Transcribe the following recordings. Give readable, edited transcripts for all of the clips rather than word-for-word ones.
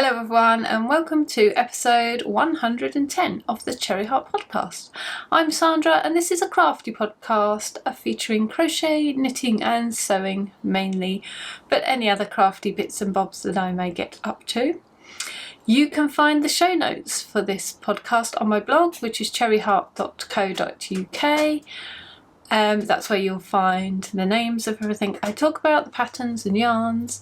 Hello everyone and welcome to episode 110 of the Cherry Heart podcast. I'm Sandra and this is a crafty podcast featuring crochet, knitting and sewing mainly, but any other crafty bits and bobs that I may get up to. You can find the show notes for this podcast on my blog, which is cherryheart.co.uk. That's where you'll find the names of everything I talk about, the patterns and yarns,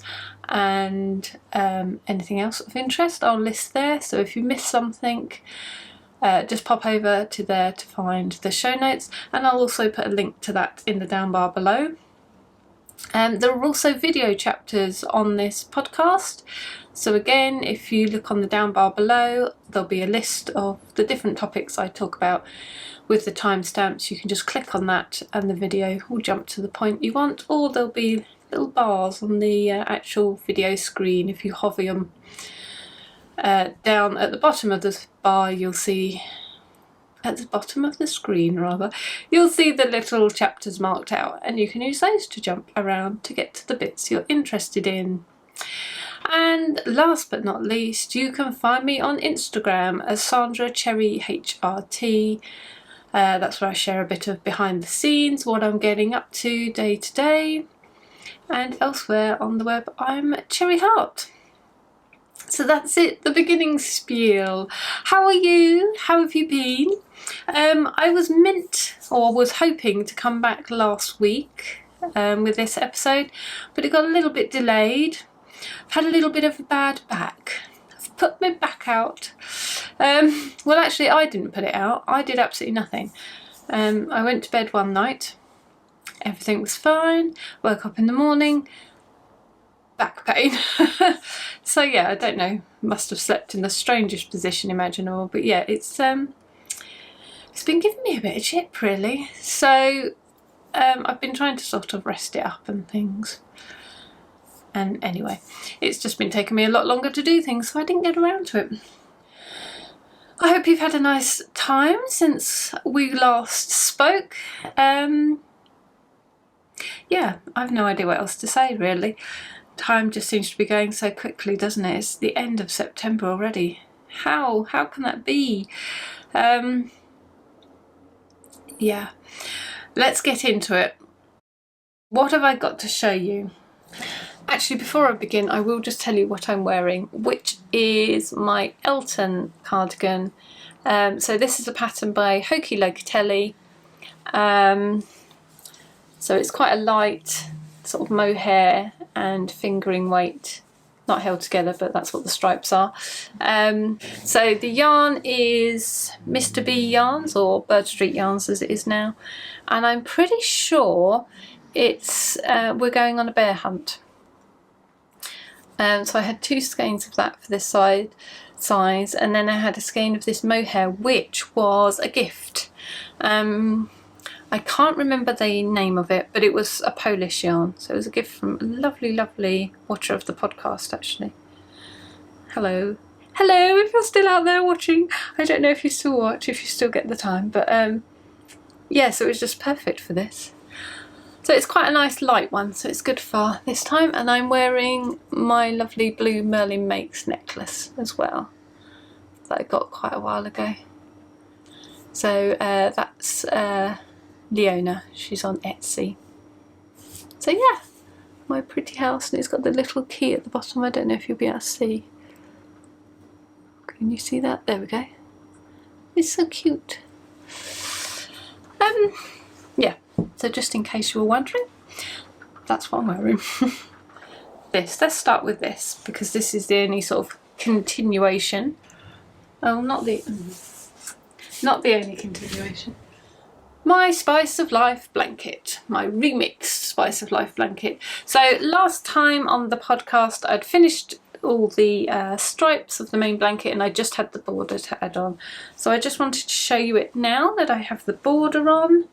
and anything else of interest I'll list there. So if you miss something, just pop over to there to find the show notes, and I'll also put a link to that in the down bar below. There are also video chapters on this podcast. So again, if you look on the down bar below, there'll be a list of the different topics I talk about with the timestamps. You can just click on that and the video will jump to the point you want, or there'll be little bars on the actual video screen. If you hover them down at the bottom of the bar, you'll see, at the bottom of the screen rather, you'll see the little chapters marked out, and you can use those to jump around to get to the bits you're interested in. And last but not least, you can find me on Instagram as Sandra Cherry HRT. That's where I share a bit of behind the scenes, what I'm getting up to day, and elsewhere on the web I'm Cherry Heart. So that's it, the beginning spiel. How are you? How have you been? I was hoping to come back last week with this episode, but it got a little bit delayed. I've had a little bit of a bad back. I've put my back out. Well, actually I didn't put it out. I did absolutely nothing. I went to bed one night. Everything was fine. Woke up in the morning. Back pain. So yeah, I don't know. Must have slept in the strangest position imaginable. But yeah, it's been giving me a bit of chip really. So I've been trying to sort of rest it up and things. And anyway, it's just been taking me a lot longer to do things, so I didn't get around to it. I hope you've had a nice time since we last spoke. Yeah, I've no idea what else to say really. Time just seems to be going so quickly, doesn't it? It's the end of September already. How can that be? Yeah, let's get into it. What have I got to show you? Actually, before I begin, I will just tell you what I'm wearing, which is my Elton cardigan. So this is a pattern by Hokey Locatelli. So it's quite a light sort of mohair and fingering weight, not held together, but that's what the stripes are. So the yarn is Mr. B yarns, or Bird Street yarns as it is now, and I'm pretty sure it's we're going on a bear hunt. So I had 2 skeins of that for this size, and then I had a skein of this mohair, which was a gift. I can't remember the name of it, but it was a Polish yarn, so it was a gift from a lovely watcher of the podcast actually. Hello if you're still out there watching. I don't know if you still watch, if you still get the time, but yeah, so it was just perfect for this. So it's quite a nice light one, so it's good for this time. And I'm wearing my lovely blue Merlin Makes necklace as well, that I got quite a while ago. So that's Leona, she's on Etsy. So yeah, my pretty house, and it's got the little key at the bottom. I don't know if you'll be able to see. Can you see that? There we go. It's so cute. Yeah. So just in case you were wondering, that's what I'm wearing. Let's start with this, because this is the only sort of continuation. Oh, not the only continuation. My Spice of Life blanket, my remixed Spice of Life blanket. So last time on the podcast I'd finished all the stripes of the main blanket and I just had the border to add on. So I just wanted to show you it now that I have the border on.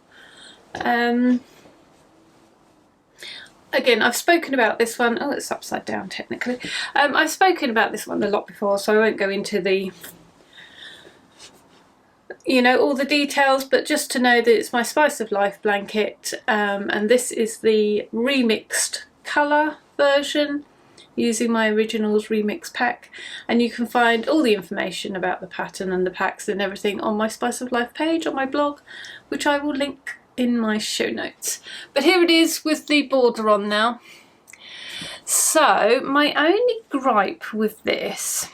Again, I've spoken about this one. Oh, it's upside down technically. I've spoken about this one a lot before, so I won't go into the, all the details, but just to know that it's my Spice of Life blanket, and this is the remixed colour version. using my Originals Remix pack, and you can find all the information about the pattern and the packs and everything on my Spice of Life page on my blog, which I will link in my show notes. But here it is with the border on now. So my only gripe with this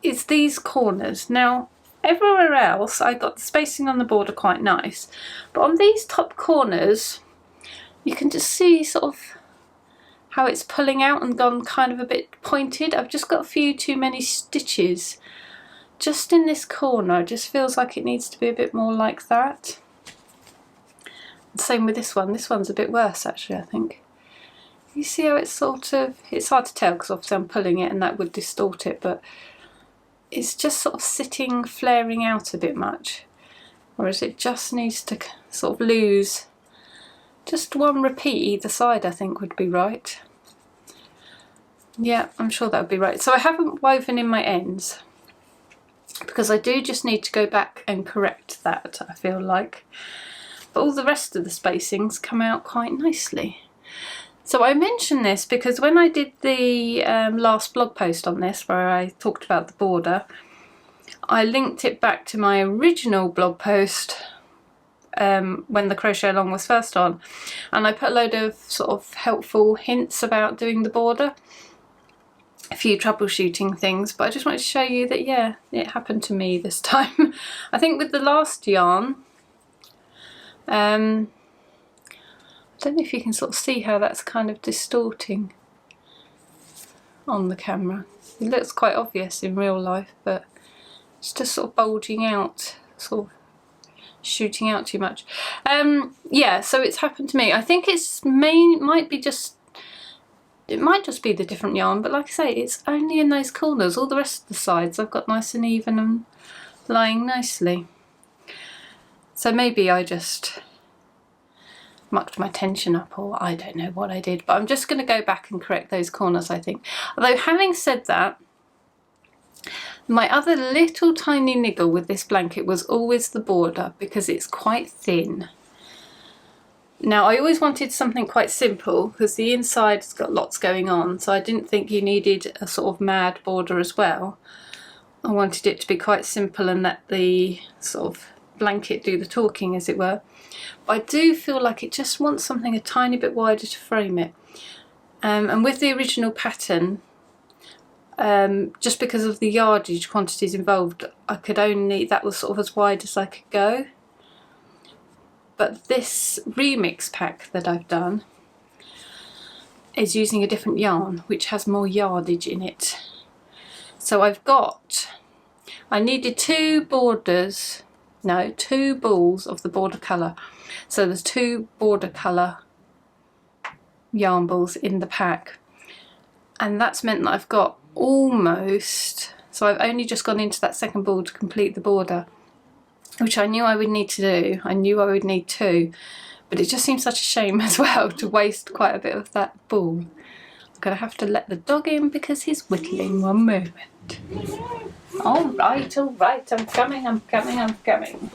is these corners. Now everywhere else I got the spacing on the border quite nice, but on these top corners you can just see sort of how it's pulling out and gone kind of a bit pointed. I've just got a few too many stitches just in this corner. It just feels like it needs to be a bit more like that. Same with this one. This one's a bit worse actually, I think. You see how it's sort of, it's hard to tell because obviously I'm pulling it and that would distort it, but it's just sort of sitting, flaring out a bit much. Whereas it just needs to sort of lose. Just one repeat either side I think would be right. Yeah, I'm sure that would be right. So I haven't woven in my ends because I do just need to go back and correct that, I feel like. But all the rest of the spacings come out quite nicely. So I mention this because when I did the last blog post on this, where I talked about the border, I linked it back to my original blog post when the crochet along was first on, and I put a load of sort of helpful hints about doing the border, a few troubleshooting things, but I just wanted to show you that yeah, it happened to me this time. I think with the last yarn, I don't know if you can sort of see how that's kind of distorting on the camera. It looks quite obvious in real life, but it's just sort of bulging out, sort of shooting out too much. Yeah, so it's happened to me. I think it might just be the different yarn, but like I say, it's only in those corners. All the rest of the sides I've got nice and even and lying nicely. So maybe I just mucked my tension up, or I don't know what I did, but I'm just going to go back and correct those corners, I think. Although having said that, my other little tiny niggle with this blanket was always the border, because it's quite thin. Now I always wanted something quite simple because the inside's got lots going on, so I didn't think you needed a sort of mad border as well. I wanted it to be quite simple and let the sort of blanket do the talking, as it were. But I do feel like it just wants something a tiny bit wider to frame it. And with the original pattern, just because of the yardage quantities involved, that was sort of as wide as I could go. But this remix pack that I've done is using a different yarn, which has more yardage in it. So I needed two balls of the border colour. So there's 2 border colour yarn balls in the pack. And that's meant that I've got almost, so I've only just gone into that second ball to complete the border, which I knew I would need to do. I knew I would need 2, but it just seems such a shame as well to waste quite a bit of that ball. I'm going to have to let the dog in because he's whittling. One moment. All right, I'm coming.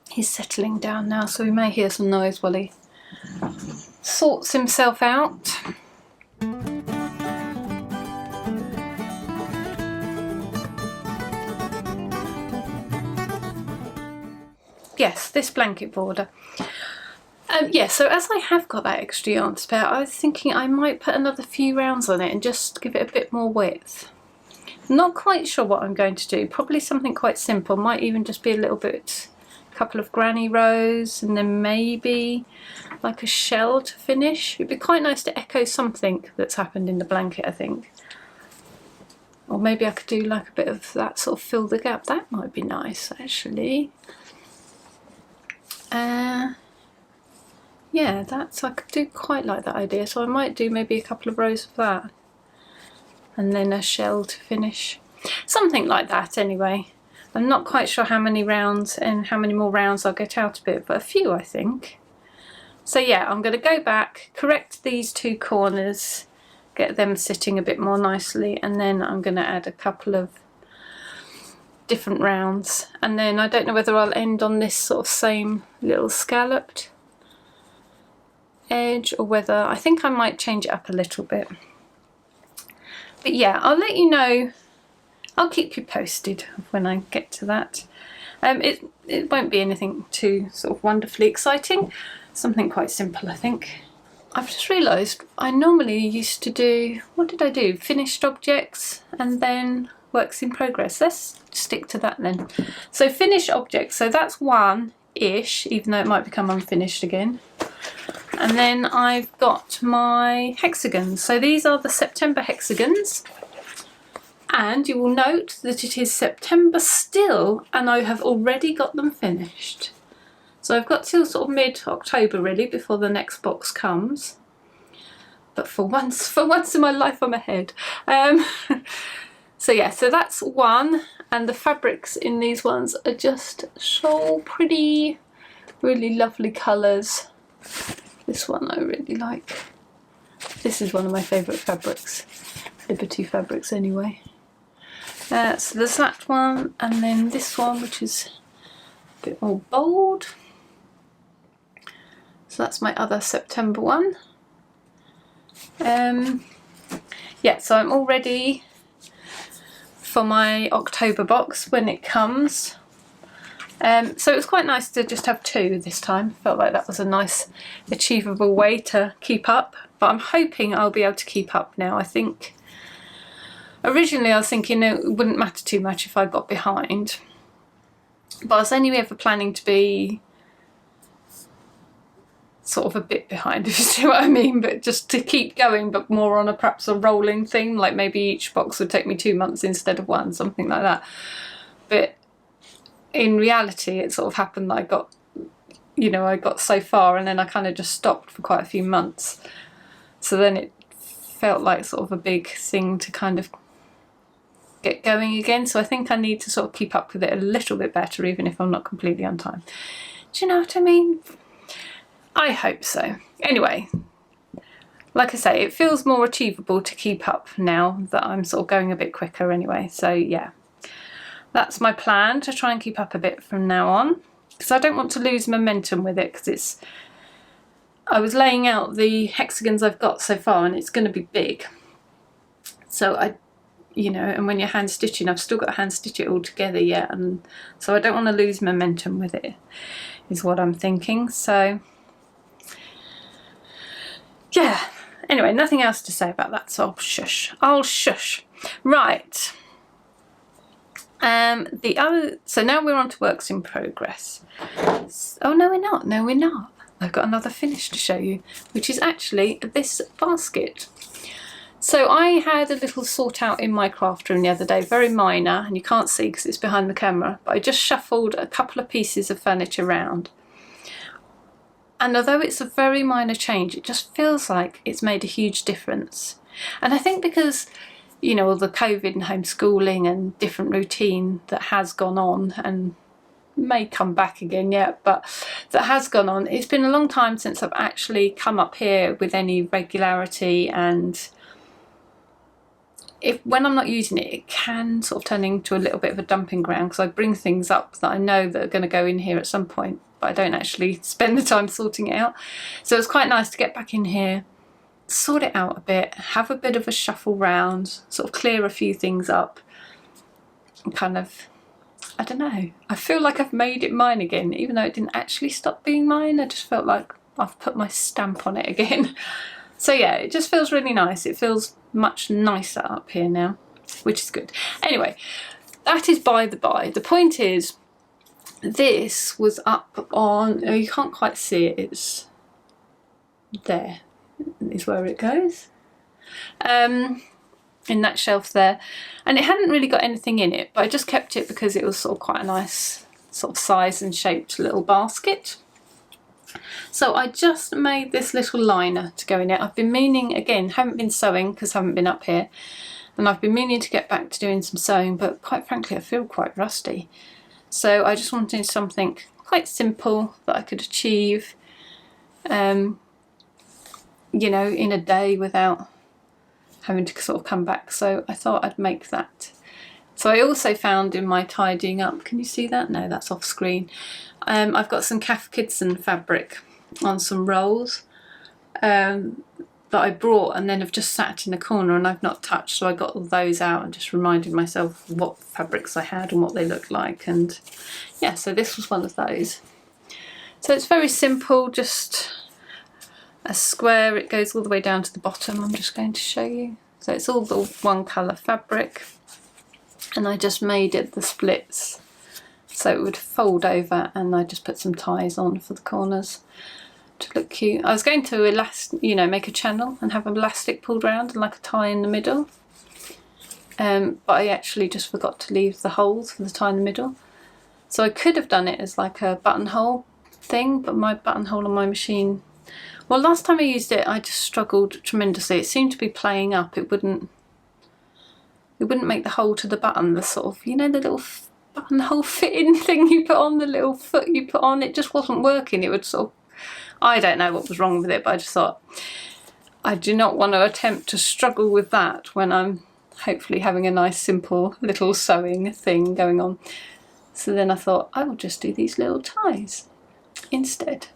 He's settling down now, so we may hear some noise while he sorts himself out. Yes, this blanket border. Yeah, so as I have got that extra yarn to spare, I was thinking I might put another few rounds on it and just give it a bit more width. Not quite sure what I'm going to do. Probably something quite simple. Might even just be a couple of granny rows, and then maybe like a shell to finish. It'd be quite nice to echo something that's happened in the blanket, I think. Or maybe I could do like a bit of that, sort of fill the gap. That might be nice, actually. Yeah, I could do quite like that idea, so I might do maybe a couple of rows of that and then a shell to finish, something like that. Anyway, I'm not quite sure how many rounds and how many more rounds I'll get out of it, but a few, I think. So yeah, I'm going to go back, correct these 2 corners, get them sitting a bit more nicely, and then I'm going to add a couple of different rounds, and then I don't know whether I'll end on this sort of same little scalloped edge, or whether I think I might change it up a little bit. But yeah, I'll let you know. I'll keep you posted when I get to that. It won't be anything too sort of wonderfully exciting. Something quite simple, I think. I've just realised I normally used to do, what did I do? Finished objects and then works in progress. Let's stick to that then. So finished objects, so that's one-ish, even though it might become unfinished again. And then I've got my hexagons. So these are the September hexagons. And you will note that it is September still, and I have already got them finished. So I've got till sort of mid-October really before the next box comes. But for once in my life I'm ahead. So yeah, so that's one, and the fabrics in these ones are just so pretty, really lovely colours. This one I really like. This is one of my favourite fabrics, Liberty fabrics anyway. So there's that one, and then this one, which is a bit more bold. So that's my other September one. Yeah, so I'm all ready for my October box when it comes. So it was quite nice to just have two this time. Felt like that was a nice achievable way to keep up, but I'm hoping I'll be able to keep up now. I think originally I was thinking it wouldn't matter too much if I got behind, but I was only ever planning to be sort of a bit behind, if you see what I mean, but just to keep going, but more on a perhaps a rolling thing, like maybe each box would take me 2 months instead of one, something like that. But in reality it sort of happened that I got, you know, I got so far and then I kind of just stopped for quite a few months. So then it felt like sort of a big thing to kind of get going again. So I think I need to sort of keep up with it a little bit better, even if I'm not completely on time. Do you know what I mean? I hope so. Anyway, like I say, it feels more achievable to keep up now that I'm sort of going a bit quicker anyway. So yeah, that's my plan, to try and keep up a bit from now on, because I don't want to lose momentum with it, because I was laying out the hexagons I've got so far and it's going to be big. So you know, and when you're hand stitching, I've still got to hand stitch it all together yet, and so I don't want to lose momentum with it, is what I'm thinking. So yeah, anyway, nothing else to say about that, so I'll shush. I'll shush. Right. So now we're on to works in progress. Oh no, we're not. No, we're not. I've got another finish to show you, which is actually this basket. So I had a little sort out in my craft room the other day, very minor, and you can't see because it's behind the camera, but I just shuffled a couple of pieces of furniture around. And although it's a very minor change, it just feels like it's made a huge difference. And I think because, you know, all the COVID and homeschooling and different routine that has gone on and may come back again yet, but that has gone on, it's been a long time since I've actually come up here with any regularity, and when I'm not using it, it can sort of turn into a little bit of a dumping ground, because I bring things up that I know that are going to go in here at some point, but I don't actually spend the time sorting it out. So it's quite nice to get back in here, sort it out a bit, have a bit of a shuffle round, sort of clear a few things up, and kind of, I don't know, I feel like I've made it mine again, even though it didn't actually stop being mine. I just felt like I've put my stamp on it again. So yeah, it just feels really nice. It feels much nicer up here now, which is good. Anyway, that is by the by. The point is, this was up on, oh, you can't quite see it, it's there, is where it goes, in that shelf there, and it hadn't really got anything in it, but I just kept it because it was sort of quite a nice sort of size and shaped little basket. So I just made this little liner to go in it. I've been meaning, again, haven't been sewing because I haven't been up here, and I've been meaning to get back to doing some sewing, but quite frankly I feel quite rusty. So I just wanted something quite simple that I could achieve, you know, in a day without having to sort of come back. So I thought I'd make that. So I also found in my tidying up, can you see that? No, that's off screen. I've got some Cath Kidston fabric on some rolls, that I brought and then have just sat in the corner and I've not touched, so I got all those out and just reminded myself what fabrics I had and what they looked like. And yeah, so this was one of those. So it's very simple, just a square. It goes all the way down to the bottom. I'm just going to show you. So it's all the one colour fabric, and I just made it the splits so it would fold over, and I just put some ties on for the corners to look cute. I was going to make a channel and have an elastic pulled around and like a tie in the middle, but I actually just forgot to leave the holes for the tie in the middle. So I could have done it as like a buttonhole thing, but my buttonhole on my machine, well, last time I used it I just struggled tremendously. It seemed to be playing up. It wouldn't make the hole to the button, the sort of, the little buttonhole fitting thing you put on, the little foot you put on. It just wasn't working. It would sort of, I don't know what was wrong with it, but I just thought I do not want to attempt to struggle with that when I'm hopefully having a nice simple little sewing thing going on. So then I thought I will just do these little ties instead.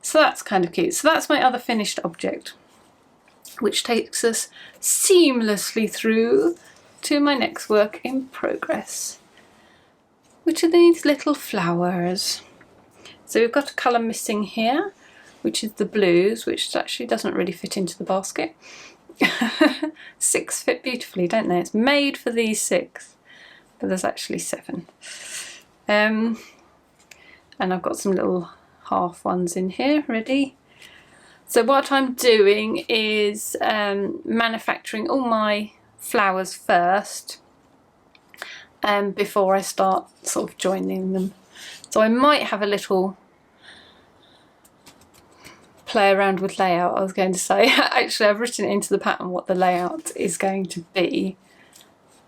So that's kind of cute. So that's my other finished object, which takes us seamlessly through to my next work in progress, which are these little flowers. So we've got a colour missing here, which is the blues, which actually doesn't really fit into the basket. 6 fit beautifully, don't they? It's made for these 6, but there's actually 7. And I've got some little half ones in here ready. So what I'm doing is manufacturing all my flowers first, before I start sort of joining them. So I might have a little play around with layout, I was going to say. Actually, I've written into the pattern what the layout is going to be,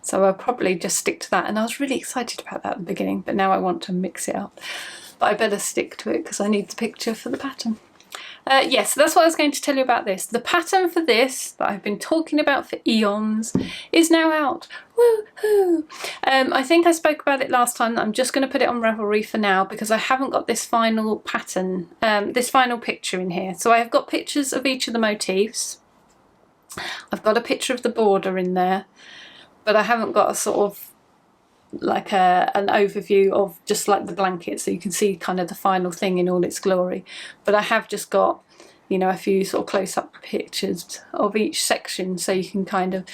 so I'll probably just stick to that. And I was really excited about that at the beginning, but now I want to mix it up. But I better stick to it because I need the picture for the pattern. Yes, so that's what I was going to tell you about this. The pattern for this, that I've been talking about for eons, is now out. Woohoo! I think I spoke about it last time. I'm just going to put it on Ravelry for now because I haven't got this final pattern, this final picture in here. So I have got pictures of each of the motifs. I've got a picture of the border in there, but I haven't got a sort of like an overview of just like the blanket, so you can see kind of the final thing in all its glory. But I have just got, a few sort of close-up pictures of each section, so you can kind of,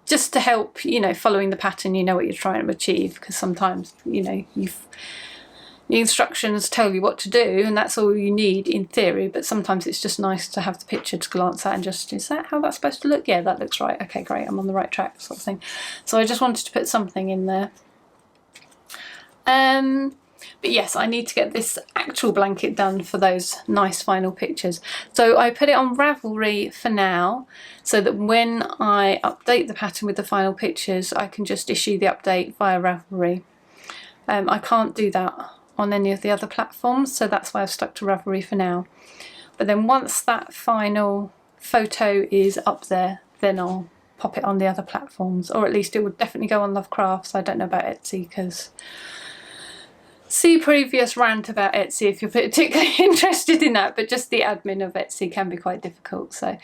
just to help, following the pattern, you know what you're trying to achieve, because sometimes, the instructions tell you what to do and that's all you need in theory, but sometimes it's just nice to have the picture to glance at and just, is that how that's supposed to look? Yeah, that looks right. Okay, great, I'm on the right track, sort of thing. So I just wanted to put something in there. But yes, I need to get this actual blanket done for those nice final pictures. So I put it on Ravelry for now, so that when I update the pattern with the final pictures, I can just issue the update via Ravelry. I can't do that on any of the other platforms, so that's why I've stuck to Ravelry for now. But then once that final photo is up there, then I'll pop it on the other platforms, or at least it would definitely go on Lovecrafts. I don't know about Etsy, because see previous rant about Etsy if you're particularly interested in that, but just the admin of Etsy can be quite difficult. So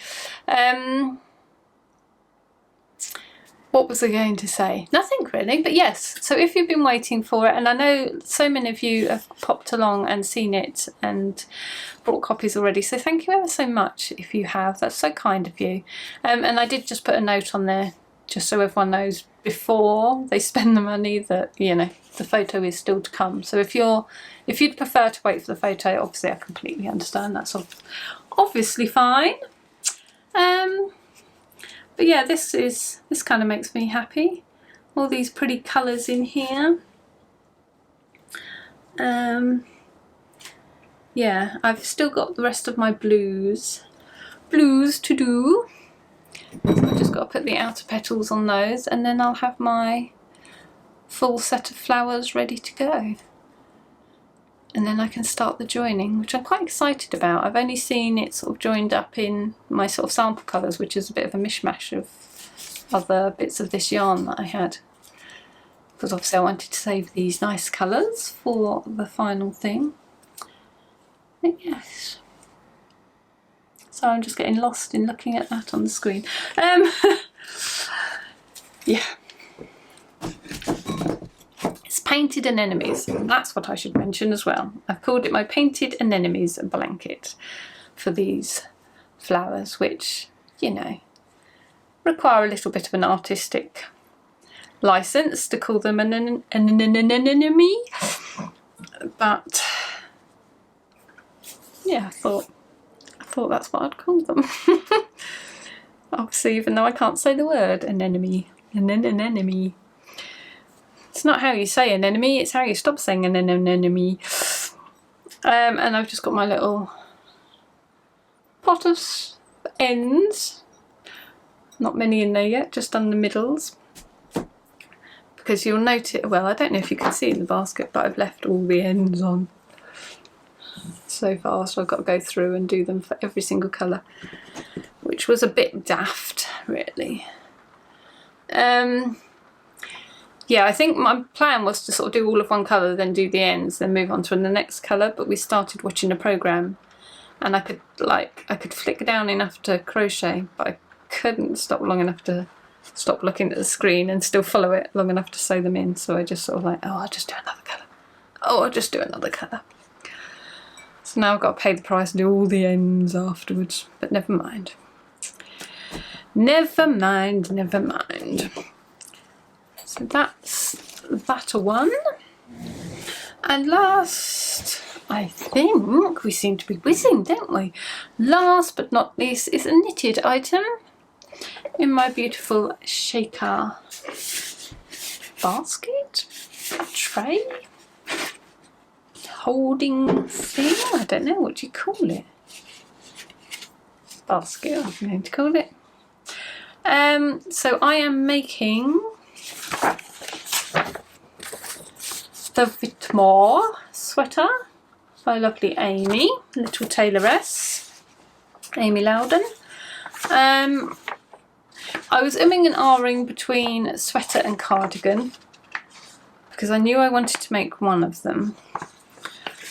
what was I going to say? Nothing really, but yes, so if you've been waiting for it, and I know so many of you have popped along and seen it and brought copies already, so thank you ever so much if you have. That's so kind of you. And I did just put a note on there just so everyone knows before they spend the money that, the photo is still to come. So if you'd prefer to wait for the photo, obviously I completely understand. That's obviously fine. But yeah, this kind of makes me happy. All these pretty colours in here. Yeah, I've still got the rest of my blues to do. So I've just got to put the outer petals on those, and then I'll have my full set of flowers ready to go. And then I can start the joining, which I'm quite excited about. I've only seen it sort of joined up in my sort of sample colours, which is a bit of a mishmash of other bits of this yarn that I had. Because obviously I wanted to save these nice colours for the final thing. But yes. So I'm just getting lost in looking at that on the screen. Yeah. It's painted anemones. That's what I should mention as well. I've called it my painted anemones blanket for these flowers, which, you know, require a little bit of an artistic license to call them an anemone. But yeah, I thought that's what I'd call them. Obviously, even though I can't say the word anemone. An anemone. It's not how you say anemone, it's how you stop saying an anemone. And I've just got my little pot of ends. Not many in there yet, just on the middles. Because you'll notice, well, I don't know if you can see in the basket, but I've left all the ends on so far, so I've got to go through and do them for every single colour, which was a bit daft, really. Yeah, I think my plan was to sort of do all of one colour, then do the ends, then move on to the next colour, but we started watching a programme and I could flick down enough to crochet, but I couldn't stop long enough to stop looking at the screen and still follow it long enough to sew them in, so I just sort of like, oh, I'll just do another colour. Oh, I'll just do another colour. So now I've got to pay the price and do all the ends afterwards, but never mind. Never mind, never mind. So that's that one. And last, I think we seem to be whizzing, don't we? Last but not least is a knitted item in my beautiful shaker basket, a tray, holding thing, I don't know what you call it. Basket, I'm going to call it. So I am making the Whitmoor Sweater by lovely Amy, little tailoress, Amy Loudon. I was umming and ahhing between sweater and cardigan because I knew I wanted to make one of them.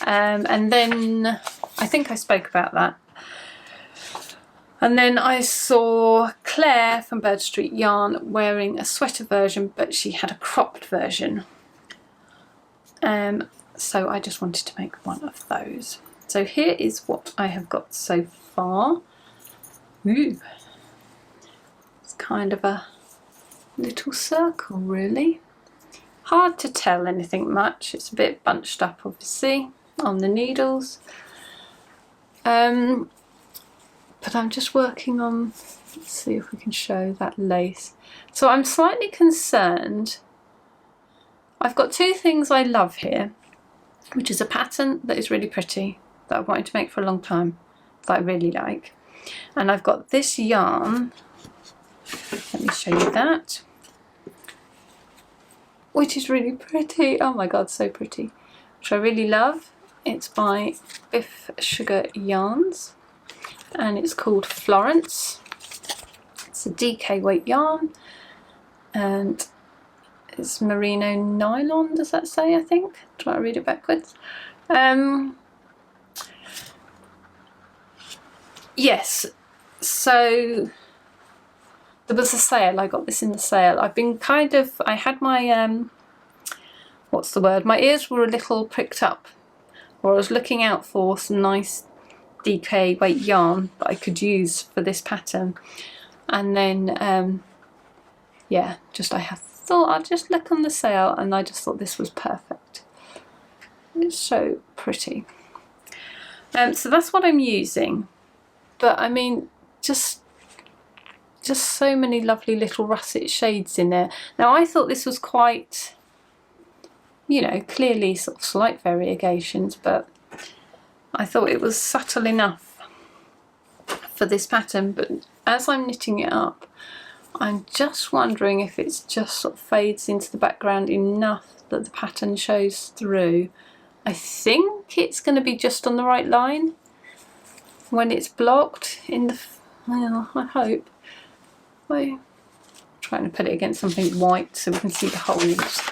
And then I think I spoke about that. And then I saw Claire from Bird Street Yarn wearing a sweater version, but she had a cropped version. So I just wanted to make one of those. So here is what I have got so far. Ooh. It's kind of a little circle, really. Hard to tell anything much. It's a bit bunched up, obviously, on the needles. But I'm just working on, let's see if we can show that lace. So I'm slightly concerned. I've got two things I love here, which is a pattern that is really pretty, that I've wanted to make for a long time, that I really like. And I've got this yarn, let me show you that, which is really pretty. Oh my god, so pretty. Which I really love. It's by Biff Sugar Yarns. And it's called Florence. It's a DK weight yarn and it's merino nylon, does that say, I think? Try to read it backwards. Yes, so there was a sale, I got this in the sale. I've been kind of, I had my, what's the word? My ears were a little pricked up, or I was looking out for some nice DK weight yarn that I could use for this pattern, and then yeah, just I have thought I'd just look on the sale and I just thought this was perfect. It's so pretty. So that's what I'm using, but I mean just so many lovely little russet shades in there. Now I thought this was quite, you know, clearly sort of slight variegations, but I thought it was subtle enough for this pattern, but as I'm knitting it up, I'm just wondering if it's just sort of fades into the background enough that the pattern shows through. I think it's going to be just on the right line when it's blocked in the, well, I hope. I'm trying to put it against something white so we can see the holes.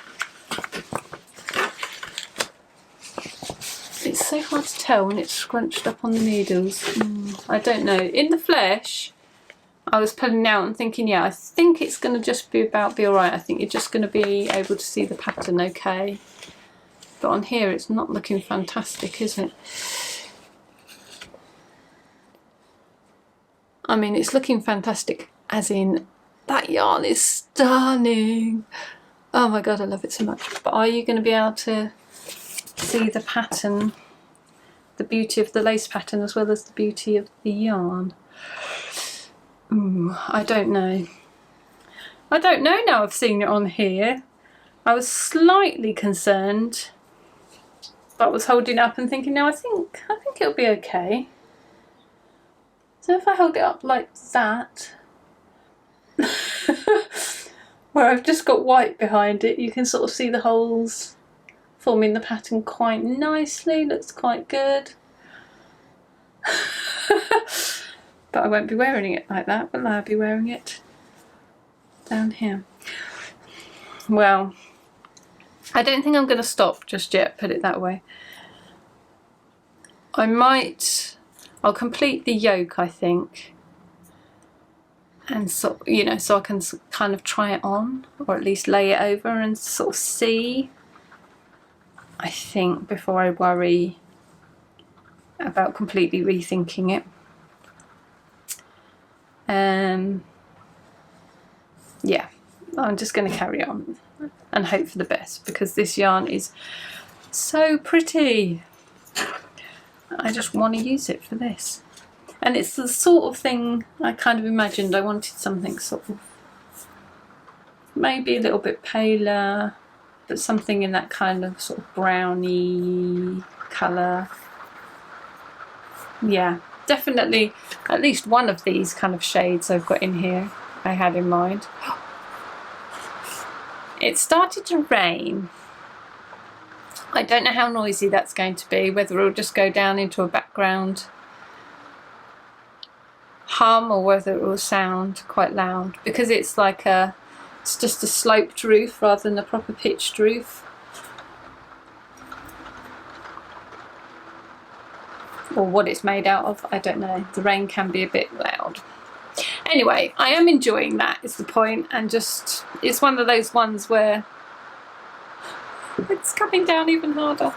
It's so hard to tell when it's scrunched up on the needles. I don't know. In the flesh, I was pulling out and thinking, yeah, I think it's going to just be alright. I think you're just going to be able to see the pattern okay. But on here, it's not looking fantastic, is it? I mean, it's looking fantastic as in that yarn is stunning. Oh my god, I love it so much. But are you going to be able to see the pattern, the beauty of the lace pattern as well as the beauty of the yarn? I don't know. I don't know now I've seen it on here. I was slightly concerned, but I was holding it up and thinking, no, I think it'll be okay. So if I hold it up like that, where I've just got white behind it, you can sort of see the holes forming the pattern quite nicely. Looks quite good. But I won't be wearing it like that, will I? I'll be wearing it down here. Well, I don't think I'm going to stop just yet, put it that way. I'll complete the yoke, I think. And so, you know, so I can kind of try it on, or at least lay it over and sort of see, I think, before I worry about completely rethinking it. Yeah, I'm just going to carry on and hope for the best, because this yarn is so pretty. I just want to use it for this. And it's the sort of thing I kind of imagined. I wanted something sort of maybe a little bit paler, but something in that kind of sort of browny colour. Yeah, definitely at least one of these kind of shades I've got in here I had in mind. It started to rain. I don't know how noisy that's going to be, whether it'll just go down into a background hum or whether it will sound quite loud, because it's like it's just a sloped roof rather than a proper pitched roof. Or what it's made out of, I don't know. The rain can be a bit loud. Anyway, I am enjoying that, is the point, and just, it's one of those ones where it's coming down even harder.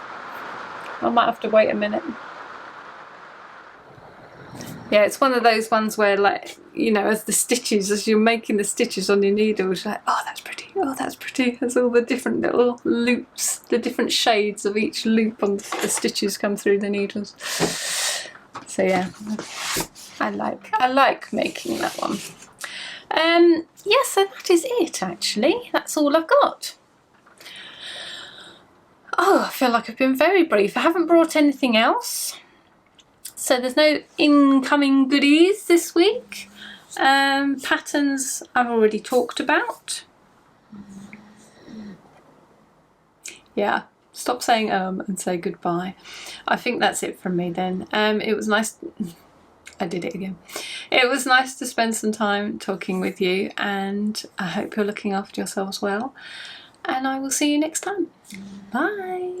I might have to wait a minute. Yeah, it's one of those ones where, like, you know, as you're making the stitches on your needles, you're like, oh, that's pretty, oh, that's pretty. There's all the different little loops, the different shades of each loop on the stitches come through the needles. So yeah, I like making that one. Yeah, so that is it actually. That's all I've got. Oh, I feel like I've been very brief. I haven't brought anything else. So there's no incoming goodies this week. Patterns I've already talked about. Yeah, stop saying and say goodbye. I think that's it from me then. It was nice. I did it again. It was nice to spend some time talking with you, and I hope you're looking after yourselves well. And I will see you next time. Bye.